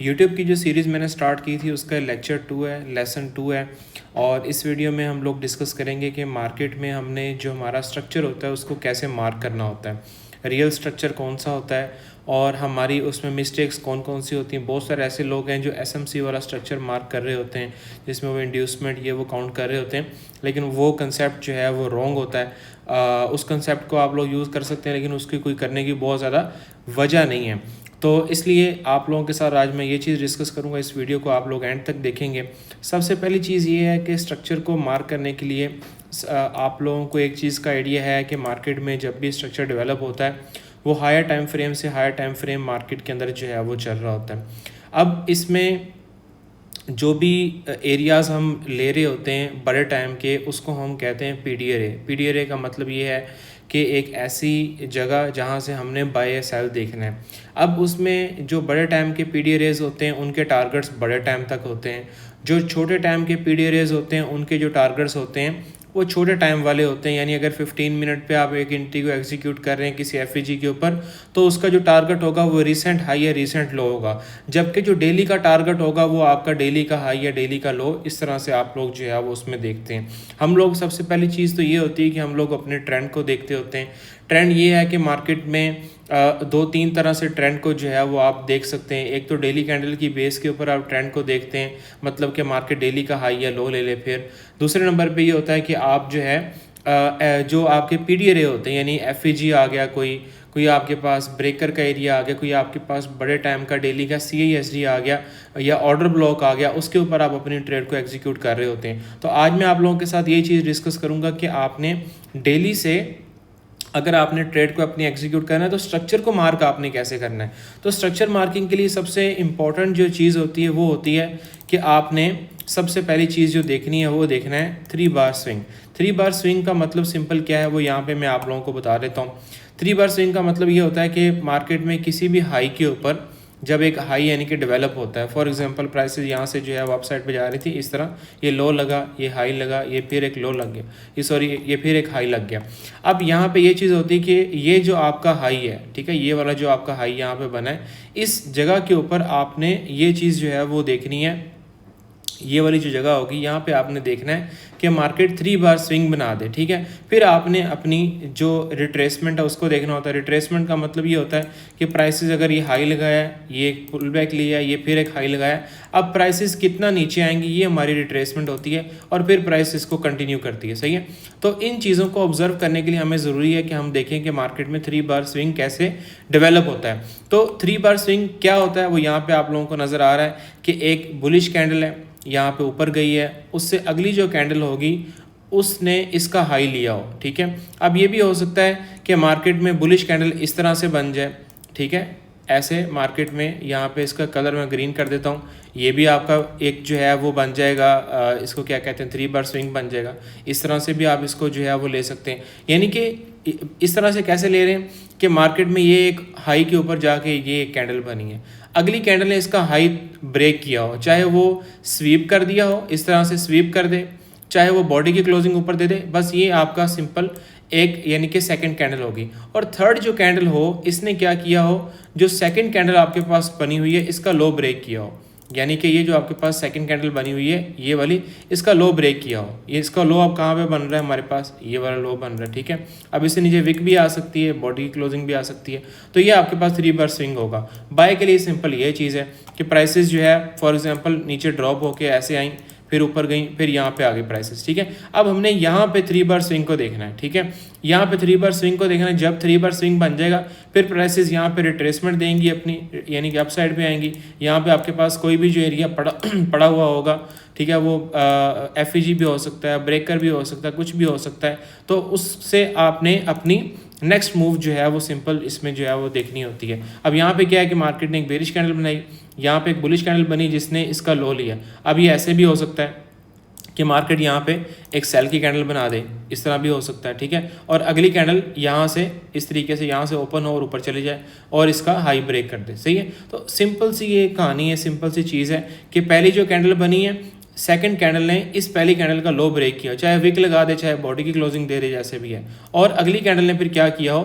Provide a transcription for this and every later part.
YouTube की जो series मैंने स्टार्ट की थी उसका लेक्चर 2 है, लेसन 2 है। और इस वीडियो में हम लोग डिस्कस करेंगे कि मार्केट में हमने जो हमारा स्ट्रक्चर होता है उसको कैसे मार्क करना होता है, रियल स्ट्रक्चर कौन सा होता है और हमारी उसमें मिस्टेक्स कौन कौन सी होती हैं। बहुत सारे ऐसे लोग हैं जो एसएमसी वाला स्ट्रक्चर मार्क कर रहे होते हैं जिसमें वो इंड्यूसमेंट ये वो काउंट कर रहे होते हैं, लेकिन वो कंसेप्ट जो है वो रॉन्ग होता है। उस कंसेप्ट को आप लोग यूज़ कर सकते हैं लेकिन उसकी कोई करने की बहुत ज़्यादा वजह नहीं है। तो इसलिए आप लोगों के साथ आज मैं ये चीज़ डिस्कस करूँगा। इस वीडियो को आप लोग एंड तक देखेंगे। सबसे पहली चीज़ ये है कि स्ट्रक्चर को मार्क करने के लिए आप लोगों को एक चीज़ का आइडिया है कि मार्केट में जब भी स्ट्रक्चर डेवलप होता है वो हायर टाइम फ्रेम से हायर टाइम फ्रेम मार्केट के अंदर जो है वो चल रहा होता है। अब इसमें जो भी एरियाज़ हम ले रहे होते हैं बड़े टाइम के उसको हम कहते हैं पीडीआरए। पीडीआरए का मतलब ये है कि एक ऐसी जगह जहाँ से हमने बाय या सेल देखना है। अब उसमें जो बड़े टाइम के पीडीआरएज होते हैं उनके टारगेट्स बड़े टाइम तक होते हैं। जो छोटे टाइम के पीडीआरएज होते हैं उनके जो टारगेट्स होते हैं वो छोटे टाइम वाले होते हैं। यानी अगर 15 मिनट पे आप एक एंट्री को एग्जीक्यूट कर रहे हैं किसी एफईजी के ऊपर तो उसका जो टारगेट होगा वो रिसेंट हाई या रिसेंट लो होगा, जबकि जो डेली का टारगेट होगा वो आपका डेली का हाई या डेली का लो। इस तरह से आप लोग जो है वो उसमें देखते हैं। हम लोग सबसे पहली चीज़ तो ये होती है कि हम लोग अपने ट्रेंड को देखते होते हैं। ट्रेंड ये है कि मार्केट में 2-3 तरह से ट्रेंड को जो है वो आप देख सकते हैं। एक तो डेली कैंडल की बेस के ऊपर आप ट्रेंड को देखते हैं, मतलब कि मार्केट डेली का हाई या लो ले ले। फिर दूसरे नंबर पे ये होता है कि आप जो है जो आपके पीडीआरए होते हैं यानी एफईजी आ गया, कोई आपके पास ब्रेकर का एरिया आ गया, कोई आपके पास बड़े टाइम का डेली का सीआईएसडी आ गया या ऑर्डर ब्लॉक आ गया, उसके ऊपर आप अपनी ट्रेड को एग्जीक्यूट कर रहे होते हैं। तो आज मैं आप लोगों के साथ ये चीज़ डिस्कस करूँगा कि आपने डेली से अगर आपने ट्रेड को अपनी एग्जीक्यूट करना है तो स्ट्रक्चर को मार्क आपने कैसे करना है। तो स्ट्रक्चर मार्किंग के लिए सबसे इंपॉर्टेंट जो चीज़ होती है वो होती है कि आपने सबसे पहली चीज़ जो देखनी है वो देखना है 3 बार स्विंग। 3 बार स्विंग का मतलब सिंपल क्या है वो यहाँ पे मैं आप लोगों को बता देता हूँ। 3 बार स्विंग का मतलब ये होता है कि मार्केट में किसी भी हाई के ऊपर जब एक हाई यानी कि डेवलप होता है, फॉर एग्जांपल प्राइसेस यहाँ से जो है वो अप साइड पे जा रही थी, इस तरह ये लो लगा, ये हाई लगा, ये फिर एक लो लग गया, ये फिर एक हाई लग गया। अब यहाँ पे ये चीज़ होती है कि ये जो आपका हाई है, ठीक है, ये वाला जो आपका हाई यहाँ पे बना है, इस जगह के ऊपर आपने ये चीज़ जो है वो देखनी है। ये वाली जो जगह होगी यहाँ पे आपने देखना है कि मार्केट 3 बार स्विंग बना दे, ठीक है। फिर आपने अपनी जो रिट्रेसमेंट है उसको देखना होता है। रिट्रेसमेंट का मतलब ये होता है कि प्राइसेस अगर ये हाई लगाया है, ये एक पुल बैक लिया है, ये फिर एक हाई लगाया है, अब प्राइसेस कितना नीचे आएंगी ये हमारी रिट्रेसमेंट होती है और फिर प्राइस इसको कंटिन्यू करती है, सही है। तो इन चीज़ों को ऑब्जर्व करने के लिए हमें ज़रूरी है कि हम देखें कि मार्केट में 3 बार स्विंग कैसे डेवलप होता है। तो 3 बार स्विंग क्या होता है वो यहाँ पे आप लोगों को नज़र आ रहा है कि एक बुलिश कैंडल है, यहाँ पे ऊपर गई है, उससे अगली जो कैंडल होगी उसने इसका हाई लिया हो, ठीक है। अब ये भी हो सकता है कि मार्केट में बुलिश कैंडल इस तरह से बन जाए, ठीक है, ऐसे मार्केट में यहाँ पे इसका कलर मैं ग्रीन कर देता हूँ, ये भी आपका एक जो है वो बन जाएगा, इसको क्या कहते हैं 3 बार स्विंग बन जाएगा। इस तरह से भी आप इसको जो है वो ले सकते हैं। यानी कि इस तरह से कैसे ले रहे हैं कि मार्केट में ये एक हाई के ऊपर जाके ये एक कैंडल बनी है, अगली कैंडल ने इसका हाई ब्रेक किया हो, चाहे वो स्वीप कर दिया हो, इस तरह से स्वीप कर दे, चाहे वो बॉडी की क्लोजिंग ऊपर दे दे, बस ये आपका सिंपल एक यानी कि सेकंड कैंडल होगी। और थर्ड जो कैंडल हो इसने क्या किया हो, जो सेकंड कैंडल आपके पास बनी हुई है इसका लो ब्रेक किया हो, यानी कि ये जो आपके पास सेकंड कैंडल बनी हुई है ये वाली, इसका लो ब्रेक किया हो। ये इसका लो अब कहाँ पे बन रहा है हमारे पास, ये वाला लो बन रहा है, ठीक है। अब इससे नीचे विक भी आ सकती है, बॉडी की क्लोजिंग भी आ सकती है, तो ये आपके पास 3 बार स्विंग होगा। बाय के लिए सिंपल ये चीज़ है कि प्राइसेस जो है फॉर एग्जांपल नीचे ड्रॉप होके ऐसे आई, फिर ऊपर गई, फिर यहाँ पे आ गई प्राइसेस, ठीक है। अब हमने यहाँ पे 3 बार स्विंग को देखना है, ठीक है, यहाँ पे 3 बार स्विंग को देखना है। जब 3 बार स्विंग बन जाएगा फिर प्राइसेस यहाँ पे रिट्रेसमेंट देंगी अपनी, यानी कि अप साइड पे आएंगी। यहाँ पे आपके पास कोई भी जो एरिया पड़ा हुआ होगा, ठीक है, वो एफईजी भी हो सकता है, ब्रेकर भी हो सकता है, कुछ भी हो सकता है, तो उससे आपने अपनी नेक्स्ट मूव जो है वो सिंपल इसमें जो है वो देखनी होती है। अब यहाँ पे क्या है कि मार्केट ने एक बेरिश कैंडल बनाई, यहाँ पे एक बुलिश कैंडल बनी जिसने इसका लो लिया। अब ये ऐसे भी हो सकता है कि मार्केट यहाँ पे एक सेल की कैंडल बना दे, इस तरह भी हो सकता है, ठीक है, और अगली कैंडल यहाँ से इस तरीके से यहाँ से ओपन हो और ऊपर चले जाए और इसका हाई ब्रेक कर दे, सही है। तो सिंपल सी ये कहानी है, सिंपल सी चीज़ है कि पहली जो कैंडल बनी है सेकंड कैंडल ने इस पहली कैंडल का लो ब्रेक किया, चाहे विक लगा दे, चाहे बॉडी की क्लोजिंग दे दे, जैसे भी है, और अगली कैंडल ने फिर क्या किया हो,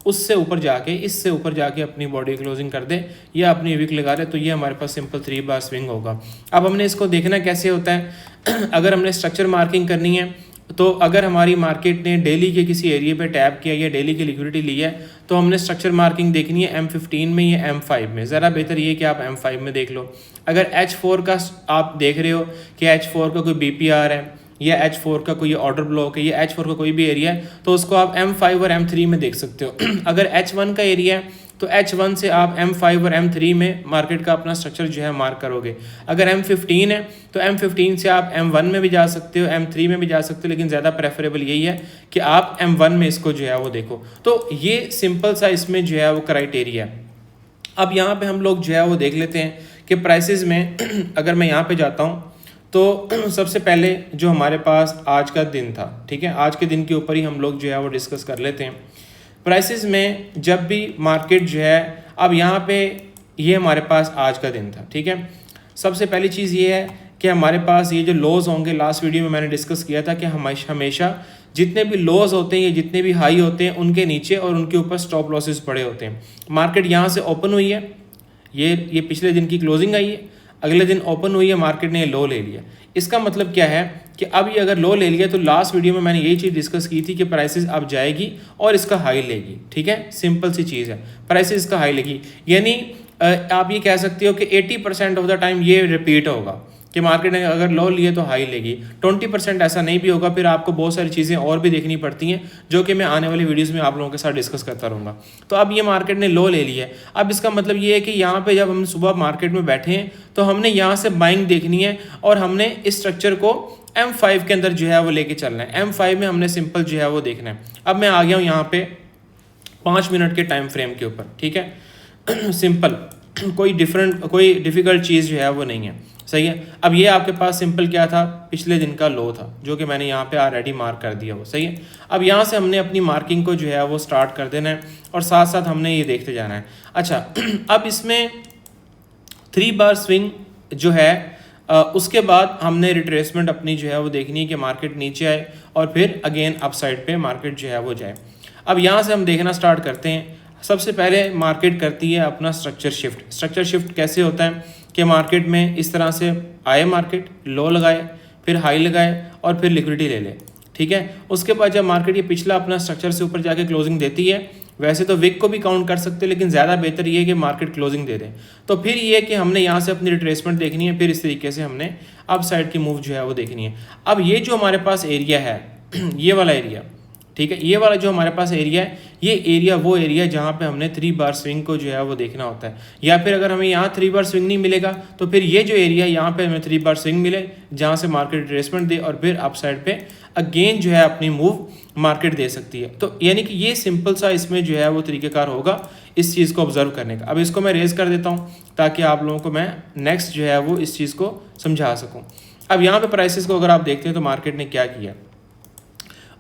उससे ऊपर जाके, इससे ऊपर जाके अपनी बॉडी क्लोजिंग कर दे या अपनी विक लगा दे, तो ये हमारे पास सिंपल 3 बार स्विंग होगा। अब हमने इसको देखना कैसे होता है अगर हमने स्ट्रक्चर मार्किंग करनी है, तो अगर हमारी मार्केट ने डेली के किसी एरिया पे टैप किया या डेली की लिक्विडिटी ली है, तो हमने स्ट्रक्चर मार्किंग देखनी है M15 में या M5 में। ज़रा बेहतर ये कि आप M5 में देख लो। अगर H4 का आप देख रहे हो कि H4 का कोई BPR है या H4 का कोई ऑर्डर ब्लॉक है या H4 का कोई भी एरिया है, तो उसको आप M5 और M3 में देख सकते हो। अगर H1 का एरिया है तो H1 से आप M5 और M3 में मार्केट का अपना स्ट्रक्चर जो है मार्क करोगे। अगर M15 है तो M15 से आप M1 में भी जा सकते हो, M3 में भी जा सकते हो, लेकिन ज़्यादा प्रेफरेबल यही है कि आप M1 में इसको जो है वो देखो। तो ये सिंपल सा इसमें जो है वो क्राइटेरिया है। अब यहाँ पे हम लोग जो है वो देख लेते हैं कि प्राइसेस में अगर मैं यहाँ पे जाता हूँ तो सबसे पहले जो हमारे पास आज का दिन था, ठीक है, आज के दिन के ऊपर ही हम लोग जो है वो डिस्कस कर लेते हैं। प्राइसेस में जब भी मार्केट जो है, अब यहाँ पे ये हमारे पास आज का दिन था, ठीक है। सबसे पहली चीज़ ये है कि हमारे पास ये जो लॉस होंगे, लास्ट वीडियो में मैंने डिस्कस किया था कि हमेशा जितने भी लॉस होते हैं या जितने भी हाई होते हैं उनके नीचे और उनके ऊपर स्टॉप लॉसेस पड़े होते हैं। मार्केट यहाँ से ओपन हुई है, ये पिछले दिन की क्लोजिंग आई है, अगले दिन ओपन हुई है, मार्केट ने लो ले लिया। इसका मतलब क्या है कि अब ये अगर लो ले लिया तो लास्ट वीडियो में मैंने यही चीज़ डिस्कस की थी कि प्राइसेस अब जाएगी और इसका हाई लेगी, ठीक है। सिंपल सी चीज़ है, प्राइसेस इसका हाई लेगी। यानी आप ये कह सकते हो कि 80% ऑफ द टाइम ये रिपीट होगा कि मार्केट ने अगर लो लिए तो हाई लेगी। 20% ऐसा नहीं भी होगा, फिर आपको बहुत सारी चीज़ें और भी देखनी पड़ती हैं जो कि मैं आने वाली वीडियोस में आप लोगों के साथ डिस्कस करता रहूँगा। तो अब ये मार्केट ने लो ले लिया है। अब इसका मतलब ये है कि यहाँ पे जब हम सुबह मार्केट में बैठे हैं तो हमने यहाँ से बाइंग देखनी है और हमने इस स्ट्रक्चर को M5 के अंदर जो है वो लेके चलना है। M5 में हमने सिंपल जो है वो देखना है। अब मैं आ गया हूँ यहाँ पे 5 मिनट के टाइम फ्रेम के ऊपर, ठीक है। सिंपल, कोई डिफ़िकल्ट चीज़ जो है वो नहीं है, सही है। अब ये आपके पास सिंपल क्या था, पिछले दिन का लो था जो कि मैंने यहाँ पे ऑलरेडी मार्क कर दिया वो, सही है। अब यहाँ से हमने अपनी मार्किंग को जो है वो स्टार्ट कर देना है और साथ साथ हमने ये देखते जाना है। अच्छा, अब इसमें 3 बार स्विंग जो है उसके बाद हमने रिट्रेसमेंट अपनी जो है वो देखनी है कि मार्केट नीचे आए और फिर अगेन अपसाइड पे मार्केट जो है वो जाए। अब यहाँ से हम देखना स्टार्ट करते हैं। सबसे पहले मार्केट करती है अपना स्ट्रक्चर शिफ्ट। स्ट्रक्चर शिफ्ट कैसे होता है कि मार्केट में इस तरह से आए, मार्केट लो लगाए, फिर हाई लगाए और फिर लिक्विडिटी ले ले, ठीक है। उसके बाद जब मार्केट ये पिछला अपना स्ट्रक्चर से ऊपर जाके क्लोजिंग देती है, वैसे तो विक को भी काउंट कर सकते हैं लेकिन ज़्यादा बेहतर ये है कि मार्केट क्लोजिंग दे दे। तो फिर ये है कि हमने यहाँ से अपनी रिट्रेसमेंट देखनी है, फिर इस तरीके से हमने अप साइड की मूव जो है वो देखनी है। अब ये जो हमारे पास एरिया है ये वाला एरिया, ठीक है, ये वाला जो हमारे पास एरिया है, ये एरिया वो एरिया जहाँ पे हमने 3 बार स्विंग को जो है वो देखना होता है। या फिर अगर हमें यहाँ 3 बार स्विंग नहीं मिलेगा तो फिर ये जो एरिया यहाँ पे हमें 3 बार स्विंग मिले जहाँ से मार्केट रिट्रेसमेंट दे और फिर अप साइड पे अगेन जो है अपनी मूव मार्केट दे सकती है। तो यानी कि ये सिंपल सा इसमें जो है वो तरीक़ेकार होगा इस चीज़ को ऑब्जर्व करने का। अब इसको मैं रेज कर देता हूँ ताकि आप लोगों को मैं नेक्स्ट जो है वो इस चीज़ को समझा सकूँ। अब यहाँ पे प्राइसेस को अगर आप देखते हैं तो मार्केट ने क्या किया,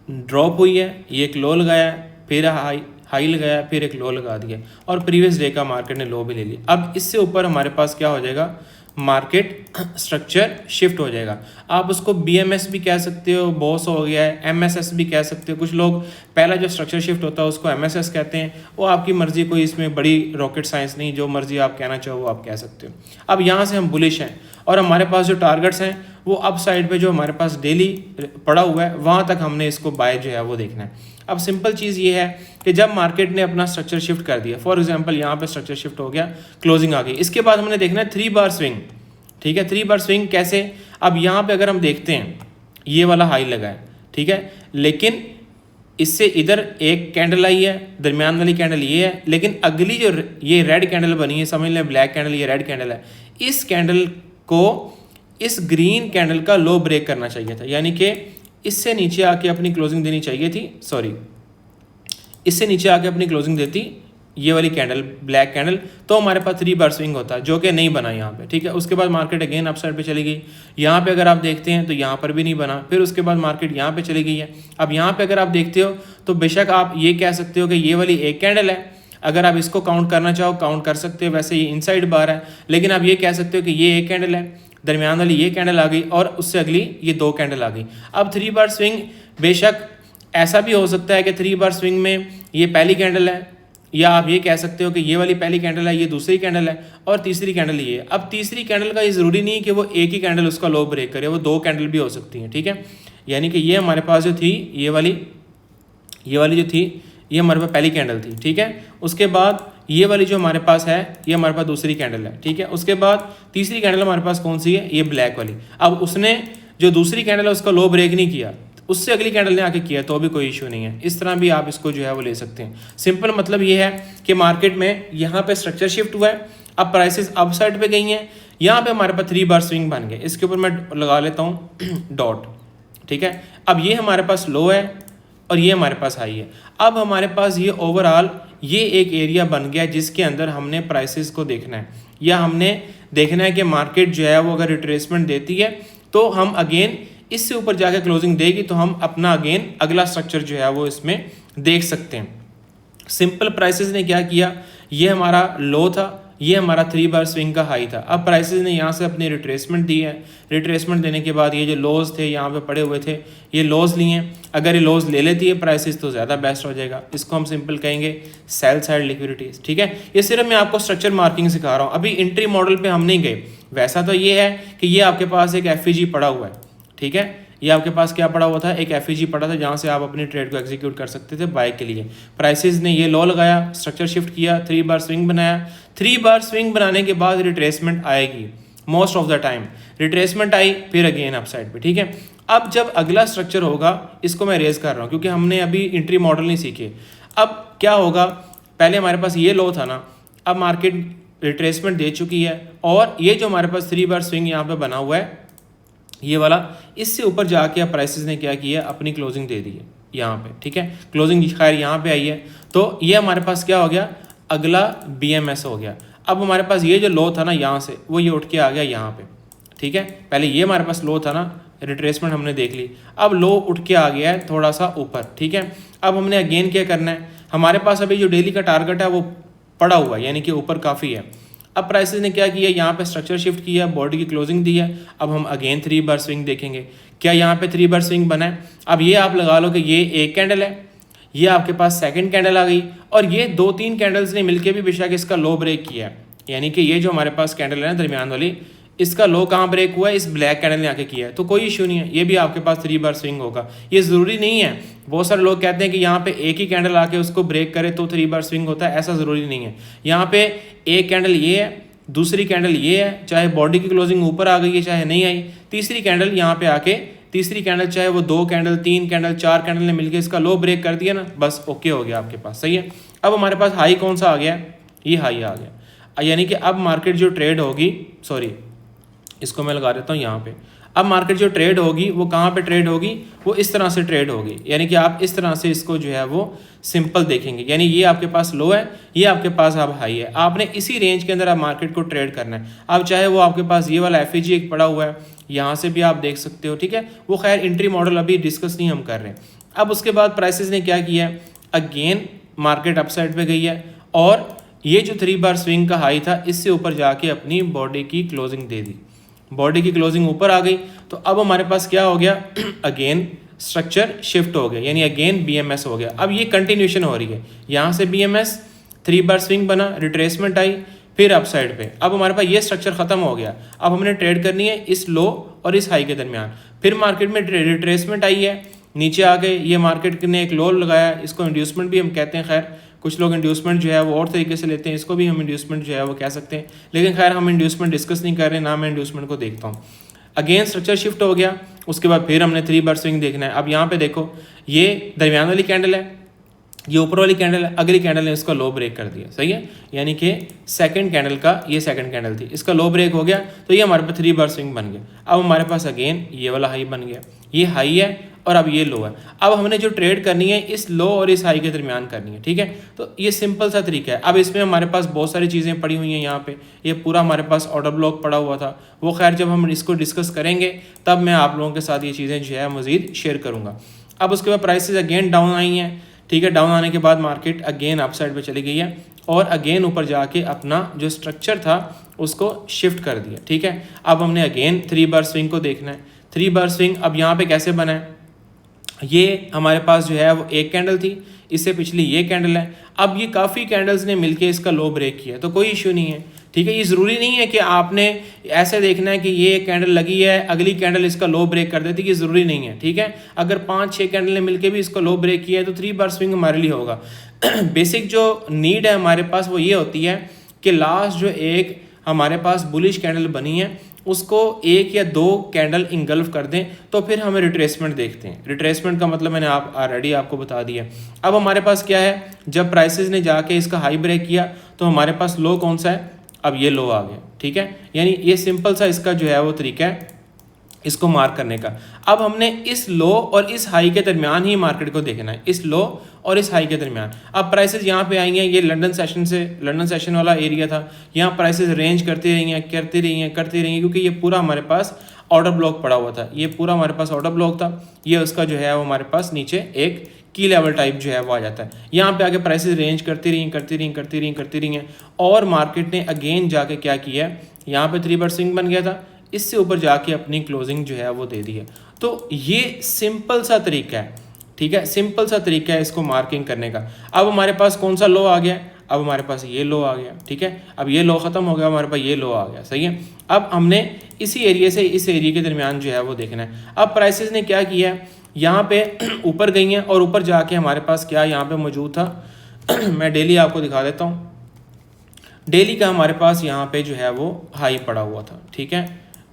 ड्रॉप हुई है, ये एक लो लगाया, फिर हाई लगाया, फिर एक लो लगा दिया और प्रीवियस डे का मार्केट ने लो भी ले लिया। अब इससे ऊपर हमारे पास क्या हो जाएगा, मार्केट स्ट्रक्चर शिफ्ट हो जाएगा। आप उसको BMS भी कह सकते हो, बॉस हो गया है, MSS भी कह सकते हो। कुछ लोग पहला जो स्ट्रक्चर शिफ्ट होता है उसको MSS कहते हैं, वो आपकी मर्जी, कोई इसमें बड़ी रॉकेट साइंस नहीं, जो मर्जी आप कहना चाहो वो आप कह सकते हो। अब यहाँ से हम बुलिश हैं और हमारे पास जो टारगेट्स हैं वो अप साइड पे जो हमारे पास डेली पड़ा हुआ है वहाँ तक हमने इसको बाय जो है वो देखना है। अब सिंपल चीज़ ये है कि जब मार्केट ने अपना स्ट्रक्चर शिफ्ट कर दिया, फॉर एग्जांपल यहाँ पे स्ट्रक्चर शिफ्ट हो गया, क्लोजिंग आ गई, इसके बाद हमने देखना है 3 बार स्विंग, ठीक है। 3 बार स्विंग कैसे, अब यहाँ पे अगर हम देखते हैं ये वाला हाई लगा है, ठीक है, लेकिन इससे इधर एक कैंडल आई है, दरमियान वाली कैंडल ये है, लेकिन अगली जो ये रेड कैंडल बनी है, समझ लें ब्लैक कैंडल, ये रेड कैंडल है, इस कैंडल को इस ग्रीन कैंडल का लो ब्रेक करना चाहिए था, यानी कि इससे नीचे आके अपनी क्लोजिंग देनी चाहिए थी, सॉरी, इससे नीचे आके अपनी क्लोजिंग देती ये वाली कैंडल, ब्लैक कैंडल, तो हमारे पास 3 बार स्विंग होता, जो कि नहीं बना यहाँ पे, ठीक है। उसके बाद मार्केट अगेन अप साइड पे चली गई। यहाँ पे अगर आप देखते हैं तो यहाँ पर भी नहीं बना, फिर उसके बाद मार्केट यहाँ पे चली गई है। अब यहाँ पे अगर आप देखते हो तो बेशक आप ये कह सकते हो कि ये वाली एक कैंडल है, अगर आप इसको काउंट करना चाहो काउंट कर सकते हो, वैसे ये इनसाइड बार है, लेकिन आप ये कह सकते हो कि ये एक कैंडल है, दरमियान वाली ये कैंडल आ गई और उससे अगली ये 2 कैंडल आ गई। अब 3 बार स्विंग, बेशक ऐसा भी हो सकता है कि 3 बार स्विंग में ये पहली कैंडल है, या आप ये कह सकते हो कि ये वाली पहली कैंडल है, ये दूसरी कैंडल है, और तीसरी कैंडल ये है। अब तीसरी कैंडल का ये ज़रूरी नहीं कि वो एक ही कैंडल उसका लो ब्रेक करे, वो दो कैंडल भी हो सकती हैं, ठीक है। यानी कि ये हमारे पास जो थी ये वाली जो थी ये हमारे पास पहली कैंडल थी, ठीक है। उसके बाद ये वाली जो हमारे पास है ये हमारे पास दूसरी कैंडल है, ठीक है। उसके बाद तीसरी कैंडल हमारे पास कौन सी है, ये ब्लैक वाली। अब उसने जो दूसरी कैंडल है उसका लो ब्रेक नहीं किया, उससे अगली कैंडल ने आके किया तो भी कोई इशू नहीं है। इस तरह भी आप इसको जो है वो ले सकते हैं। सिंपल मतलब ये है कि मार्केट में यहाँ पे स्ट्रक्चर शिफ्ट हुआ है, अब प्राइसेस अप साइड पे गई हैं, यहाँ पे हमारे पास 3 बार स्विंग बन गए। इसके ऊपर मैं लगा लेता हूँ डॉट, ठीक है। अब ये हमारे पास लो है और ये हमारे पास हाई है। अब हमारे पास ये ओवरऑल ये एक एरिया बन गया जिसके अंदर हमने प्राइसेस को देखना है, या हमने देखना है कि मार्केट जो है वो अगर रिट्रेसमेंट देती है तो हम अगेन इससे ऊपर जाके क्लोजिंग देगी तो हम अपना अगेन अगला स्ट्रक्चर जो है वो इसमें देख सकते हैं। सिंपल प्राइसेस ने क्या किया, ये हमारा लो था, ये हमारा 3 बार स्विंग का हाई था। अब प्राइसेस ने यहाँ से अपनी रिट्रेसमेंट दी है, रिट्रेसमेंट देने के बाद ये जो लोज थे यहाँ पे पड़े हुए थे ये लोज लिए हैं। अगर ये लोज ले लेती है प्राइसेस तो ज़्यादा बेस्ट हो जाएगा, इसको हम सिंपल कहेंगे सेल साइड लिक्विडिटीज, ठीक है। ये सिर्फ मैं आपको स्ट्रक्चर मार्किंग सिखा रहा हूँ, अभी एंट्री मॉडल पे हम नहीं गए। वैसा तो ये है कि ये आपके पास एक एफईजी पड़ा हुआ है, ठीक है। ये आपके पास क्या पड़ा हुआ था, एक एफईजी पड़ा था जहाँ से आप अपनी ट्रेड को एग्जीक्यूट कर सकते थे बाय के लिए। प्राइसेस ने ये लो लगाया, स्ट्रक्चर शिफ्ट किया, 3 बार स्विंग बनाया। 3 बार स्विंग बनाने के बाद रिट्रेसमेंट आएगी, most of the time retracement आई, फिर अगेन अपसाइड पे, ठीक है। अब जब अगला स्ट्रक्चर होगा, इसको मैं रेज कर रहा हूँ क्योंकि हमने अभी एंट्री मॉडल नहीं सीखे। अब क्या होगा, पहले हमारे पास ये लो था ना, अब मार्केट रिट्रेसमेंट दे चुकी है और ये जो हमारे पास 3 बार स्विंग यहाँ पे बना हुआ है ये वाला, इससे ऊपर जाके अब प्राइसेस ने क्या किया, अपनी क्लोजिंग दे दी है यहाँ पे, ठीक है। क्लोजिंग खैर यहाँ पे आई है तो ये हमारे पास क्या हो गया, अगला BMS हो गया। अब हमारे पास ये जो लो था ना यहाँ से, वो ये उठ के आ गया यहाँ पे, ठीक है। पहले ये हमारे पास लो था ना, रिट्रेसमेंट हमने देख ली, अब लो उठ के आ गया है थोड़ा सा ऊपर, ठीक है। अब हमने अगेन क्या करना है, हमारे पास अभी जो डेली का टारगेट है वो पड़ा हुआ है, यानी कि ऊपर काफ़ी है। अब प्राइसेस ने क्या किया, यहाँ पे स्ट्रक्चर शिफ्ट किया, बॉडी की क्लोजिंग दी है। अब हम अगेन 3 बार स्विंग देखेंगे, क्या यहाँ पे 3 बार स्विंग बना है। अब ये आप लगा लो कि ये एक कैंडल है, ये आपके पास सेकंड कैंडल आ गई, और ये 2-3 कैंडल्स ने मिलकर भी बेशक इसका लो ब्रेक किया है। यानी कि ये जो हमारे पास कैंडल है ना दरमियान वाली, इसका लो कहाँ ब्रेक हुआ है, इस ब्लैक कैंडल ने आके किया है, तो कोई इशू नहीं है, ये भी आपके पास 3 बार स्विंग होगा। ये ज़रूरी नहीं है, बहुत सारे लोग कहते हैं कि यहाँ पे एक ही कैंडल आके उसको ब्रेक करे तो 3 बार स्विंग होता है, ऐसा ज़रूरी नहीं है। यहाँ पे एक कैंडल ये है, दूसरी कैंडल ये है, चाहे बॉडी की क्लोजिंग ऊपर आ गई है चाहे नहीं आई, तीसरी कैंडल यहाँ पे आके, तीसरी कैंडल चाहे वो 2 कैंडल 3 कैंडल 4 कैंडल ने मिलकर इसका लो ब्रेक कर दिया ना, बस ओके हो गया आपके पास, सही है। अब हमारे पास हाई कौन सा आ गया, ये हाई आ गया, यानी कि अब मार्केट जो ट्रेड होगी, सॉरी इसको मैं लगा देता हूँ यहाँ पे, अब मार्केट जो ट्रेड होगी वो कहाँ पे ट्रेड होगी, वो इस तरह से ट्रेड होगी। यानी कि आप इस तरह से इसको जो है वो सिंपल देखेंगे, यानी ये आपके पास लो है, ये आपके पास अब हाई है, आपने इसी रेंज के अंदर आप मार्केट को ट्रेड करना है। अब चाहे वो आपके पास ये वाला एफईजी एक पड़ा हुआ है, यहाँ से भी आप देख सकते हो, ठीक है। वो खैर एंट्री मॉडल अभी डिस्कस नहीं हम कर रहे हैं। अब उसके बाद प्राइसेस ने क्या किया, अगेन मार्केट अपसाइड पे गई है, और ये जो 3 बार स्विंग का हाई था इससे ऊपर जाके अपनी बॉडी की क्लोजिंग दे दी, बॉडी की क्लोजिंग ऊपर आ गई। तो अब हमारे पास क्या हो गया, अगेन स्ट्रक्चर शिफ्ट हो गया, यानी अगेन BMS हो गया। अब ये कंटिन्यूशन हो रही है, यहाँ से BMS, 3 बार स्विंग बना, रिट्रेसमेंट आई, फिर अपसाइड पे। अब हमारे पास ये स्ट्रक्चर खत्म हो गया, अब हमने ट्रेड करनी है इस लो और इस हाई के दरमियान। फिर मार्केट में रिट्रेसमेंट आई है, नीचे आ गए, ये मार्केट ने एक लो लगाया, इसको इंड्यूसमेंट भी हम कहते हैं। खैर कुछ लोग इंड्यूसमेंट जो है वो और तरीके से लेते हैं, इसको भी हम इंड्यूसमेंट जो है वो कह सकते हैं, लेकिन खैर हम इंड्यूसमेंट डिस्कस नहीं कर रहे, ना मैं इंड्यूसमेंट को देखता हूँ। अगेन स्ट्रक्चर शिफ्ट हो गया, उसके बाद फिर हमने 3 बार स्विंग देखना है। अब यहाँ पे देखो, ये दरमियान वाली कैंडल है, ये ऊपर वाली कैंडल है, अगली कैंडल ने इसका लो ब्रेक कर दिया, सही है। यानी कि सेकंड कैंडल का, ये सेकंड कैंडल थी, इसका लो ब्रेक हो गया, तो ये हमारे पास 3 बार स्विंग बन गया। अब हमारे पास अगेन ये वाला हाई बन गया, ये हाई है और अब ये लो है। अब हमने जो ट्रेड करनी है इस लो और इस हाई के दरमियान करनी है, ठीक है। तो ये सिंपल सा तरीका है। अब इसमें हमारे पास बहुत सारी चीज़ें पड़ी हुई हैं, यहाँ पे ये पूरा हमारे पास ऑर्डर ब्लॉक पड़ा हुआ था, वो खैर जब हम इसको डिस्कस करेंगे तब मैं आप लोगों के साथ ये चीज़ें जो है मज़ीद शेयर करूँगा। अब उसके बाद प्राइसेस अगेन डाउन आई हैं, ठीक है। डाउन आने के बाद मार्केट अगेन अप साइड पे चली गई है और अगेन ऊपर जाके अपना जो स्ट्रक्चर था उसको शिफ्ट कर दिया, ठीक है। अब हमने अगेन 3 बार स्विंग को देखना है। 3 बार स्विंग अब यहाँ पे कैसे बना है, ये हमारे पास जो है वो एक कैंडल थी, इससे पिछली ये कैंडल है। अब ये काफ़ी कैंडल्स ने मिलके इसका लो ब्रेक किया, तो कोई इशू नहीं है, ठीक है। ये ज़रूरी नहीं है कि आपने ऐसे देखना है कि ये कैंडल लगी है अगली कैंडल इसका लो ब्रेक कर देती, ये ज़रूरी नहीं है, ठीक है। अगर 5-6 कैंडल ने मिलके भी इसको लो ब्रेक किया है तो 3 बार स्विंग हमारे लिए होगा। बेसिक जो नीड है हमारे पास वो ये होती है कि लास्ट जो एक हमारे पास बुलिश कैंडल बनी है उसको 1 या 2 कैंडल इंगल्फ कर दें तो फिर हमें रिट्रेसमेंट देखते हैं। रिट्रेसमेंट का मतलब मैंने ऑलरेडी आपको बता दिया। अब हमारे पास क्या है, जब प्राइसेस ने जाके इसका हाई ब्रेक किया तो हमारे पास लो कौन सा है, अब ये लो आ गया, ठीक है। यानी ये सिंपल सा इसका जो है वो तरीका है इसको मार्क करने का। अब हमने इस लो और इस हाई के दरमियान ही मार्केट को देखना है, इस लो और इस हाई के दरमियान। अब प्राइसेस यहाँ पे आई हैं, ये लंदन सेशन वाला एरिया था, यहाँ प्राइसेस रेंज करती रही हैं क्योंकि ये पूरा हमारे पास ऑर्डर ब्लॉक पड़ा हुआ था, ये पूरा हमारे पास ऑर्डर ब्लॉक था। ये उसका जो है वो हमारे पास नीचे एक की लेवल टाइप जो है वो आ जाता है। यहाँ पे आके प्राइसेस रेंज करती रही हैं और मार्केट ने अगेन जाके क्या किया, यहाँ पे 3 बार स्विंग बन गया था, इससे ऊपर जाके अपनी क्लोजिंग जो है वो दे दी है। तो ये सिंपल सा तरीका है, ठीक है, सिंपल सा तरीका है इसको मार्किंग करने का। अब हमारे पास कौन सा लो आ गया, अब हमारे पास ये लो आ गया, ठीक है। अब ये लो ख़त्म हो गया, हमारे पास ये लो आ गया, सही है। अब हमने इसी एरिया से इस एरिया के दरमियान जो है वो देखना है। अब प्राइसेस ने क्या किया है, यहाँ पे ऊपर गई हैं और ऊपर जाके हमारे पास क्या यहाँ पे मौजूद था मैं डेली आपको दिखा देता हूँ। डेली का हमारे पास यहाँ पे जो है वो हाई पड़ा हुआ था, ठीक है।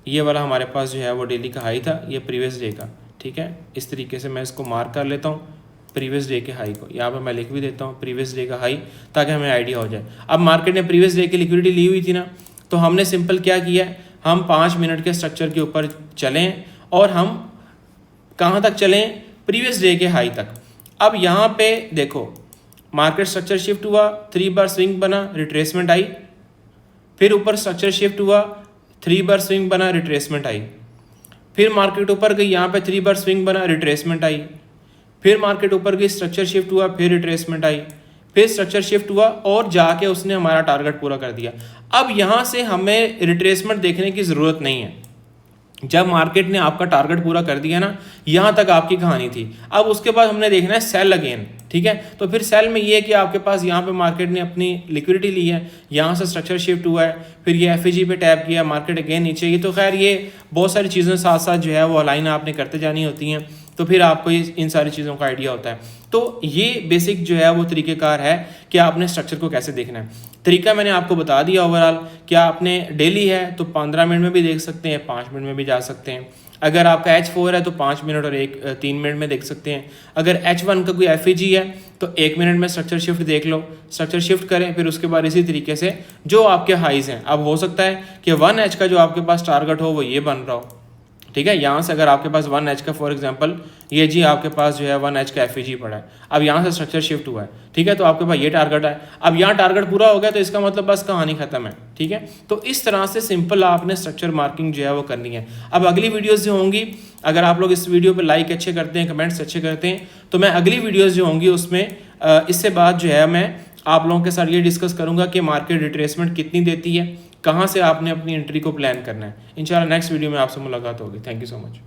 ये वाला हमारे पास जो है वो डेली का हाई था, ये प्रीवियस डे का, ठीक है। इस तरीके से मैं इसको मार्क कर लेता हूँ प्रीवियस डे के हाई को, यहाँ पे मैं लिख भी देता हूँ प्रीवियस डे का हाई, ताकि हमें आइडिया हो जाए। अब मार्केट ने प्रीवियस डे की लिक्विडिटी ली हुई थी ना, तो हमने सिंपल क्या किया, हम 5 मिनट के स्ट्रक्चर के ऊपर चलें और हम कहाँ तक चलें, प्रीवियस डे के हाई तक। अब यहाँ पे देखो मार्केट स्ट्रक्चर शिफ्ट हुआ, 3 बार स्विंग बना, रिट्रेसमेंट आई, फिर ऊपर स्ट्रक्चर शिफ्ट हुआ, 3 बार स्विंग बना, रिट्रेसमेंट आई, फिर मार्केट ऊपर गई, यहाँ पे 3 बार स्विंग बना, रिट्रेसमेंट आई, फिर मार्केट ऊपर गई, स्ट्रक्चर शिफ्ट हुआ, फिर रिट्रेसमेंट आई, फिर स्ट्रक्चर शिफ्ट हुआ और जाके उसने हमारा टारगेट पूरा कर दिया। अब यहाँ से हमें रिट्रेसमेंट देखने की ज़रूरत नहीं है, जब मार्केट ने आपका टारगेट पूरा कर दिया ना, यहाँ तक आपकी कहानी थी। अब उसके बाद हमने देखना है सेल अगेन, ठीक है। तो फिर सेल में ये है कि आपके पास यहाँ पे मार्केट ने अपनी लिक्विडिटी ली है, यहाँ से स्ट्रक्चर शिफ्ट हुआ है, फिर ये एफईजी पे टैप किया, मार्केट अगेन नीचे गई। तो खैर ये बहुत सारी चीज़ें साथ साथ जो है वो अलाइन आपने करते जानी होती हैं, तो फिर आपको इन सारी चीज़ों का आइडिया होता है। तो ये बेसिक जो है वो तरीक़ेकार है कि आपने स्ट्रक्चर को कैसे देखना है। तरीका मैंने आपको बता दिया ओवरऑल। क्या आपने डेली है तो 15 मिनट में भी देख सकते हैं, 5 मिनट में भी जा सकते हैं। अगर आपका H4 है तो 5 मिनट और 3 मिनट में देख सकते हैं। अगर H1 का कोई एफईजी है तो 1 मिनट में स्ट्रक्चर शिफ्ट देख लो, स्ट्रक्चर शिफ्ट करें, फिर उसके बाद इसी तरीके से जो आपके हाइज हैं। अब हो सकता है कि 1H का जो आपके पास टारगेट हो वो ये बन रहा हो, ठीक है। यहाँ से अगर आपके पास 1H का फॉर एग्जांपल ये जी आपके पास जो है 1H का एफईजी पड़ा है, अब यहाँ से स्ट्रक्चर शिफ्ट हुआ है, ठीक है, तो आपके पास ये टारगेट है। अब यहाँ टारगेट पूरा हो गया तो इसका मतलब बस कहानी खत्म है, ठीक है। तो इस तरह से सिंपल आपने स्ट्रक्चर मार्किंग जो है वो करनी है। अब अगली वीडियोज़ जो होंगी, अगर आप लोग इस वीडियो पर लाइक अच्छे करते हैं, कमेंट्स अच्छे करते हैं, तो मैं अगली वीडियोज़ जो होंगी उसमें इससे बाद जो है मैं आप लोगों के साथ ये डिस्कस करूँगा कि मार्केट रिट्रेसमेंट कितनी देती है, कहाँ से आपने अपनी एंट्री को प्लान करना है। इंशाल्लाह नेक्स्ट वीडियो में आपसे मुलाकात होगी। Thank you so much.